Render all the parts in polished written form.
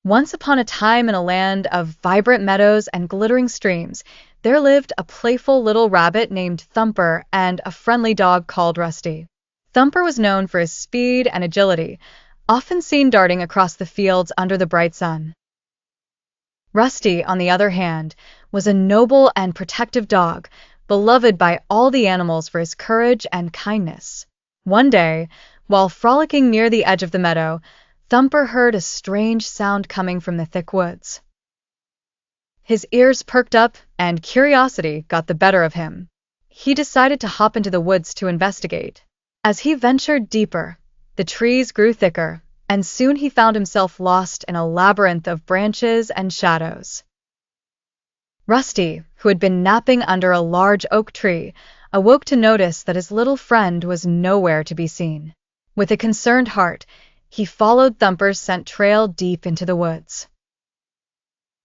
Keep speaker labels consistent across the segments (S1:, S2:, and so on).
S1: Once upon a time in a land of vibrant meadows and glittering streams, there lived a playful little rabbit named Thumper and a friendly dog called Rusty. Thumper was known for his speed and agility, often seen darting across the fields under the bright sun. Rusty, on the other hand, was a noble and protective dog, beloved by all the animals for his courage and kindness. One day, while frolicking near the edge of the meadow, Thumper heard a strange sound coming from the thick woods. His ears perked up, and curiosity got the better of him. He decided to hop into the woods to investigate. As he ventured deeper, the trees grew thicker, and soon he found himself lost in a labyrinth of branches and shadows. Rusty, who had been napping under a large oak tree, awoke to notice that his little friend was nowhere to be seen. With a concerned heart, he followed Thumper's scent trail deep into the woods.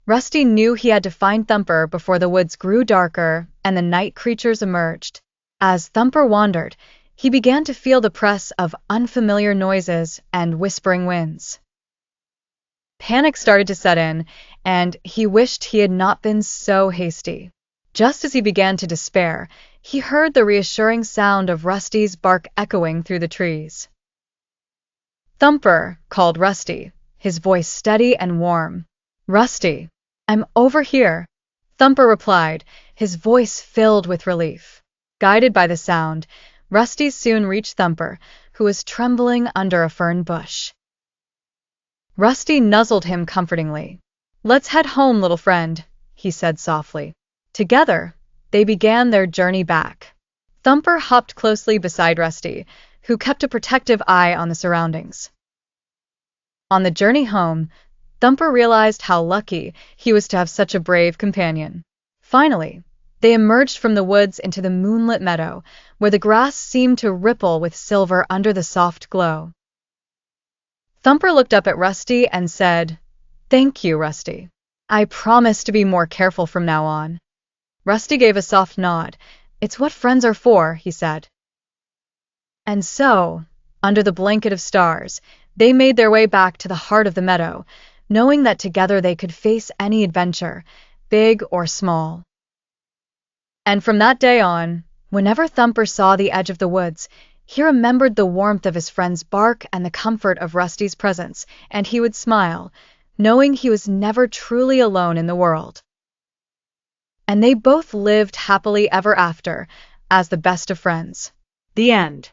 S1: Rusty knew he had to find Thumper before the woods grew darker and the night creatures emerged. As Thumper wandered, he began to feel the press of unfamiliar noises and whispering winds. Panic started to set in, and he wished he had not been so hasty. Just as he began to despair, he heard the reassuring sound of Rusty's bark echoing through the trees. "Thumper," called Rusty, his voice steady and warm. "Rusty, I'm over here," Thumper replied, his voice filled with relief. Guided by the sound, Rusty soon reached Thumper, who was trembling under a fern bush. Rusty nuzzled him comfortingly. "Let's head home, little friend," he said softly. Together, they began their journey back. Thumper hopped closely beside Rusty, who kept a protective eye on the surroundings. On the journey home, Thumper realized how lucky he was to have such a brave companion. Finally, they emerged from the woods into the moonlit meadow, where the grass seemed to ripple with silver under the soft glow. Thumper looked up at Rusty and said, "Thank you, Rusty. I promise to be more careful from now on." Rusty gave a soft nod. "It's what friends are for," he said. And so, under the blanket of stars, they made their way back to the heart of the meadow, knowing that together they could face any adventure, big or small. And from that day on, whenever Thumper saw the edge of the woods, he remembered the warmth of his friend's bark and the comfort of Rusty's presence, and he would smile, knowing he was never truly alone in the world. And they both lived happily ever after, as the best of friends. The end.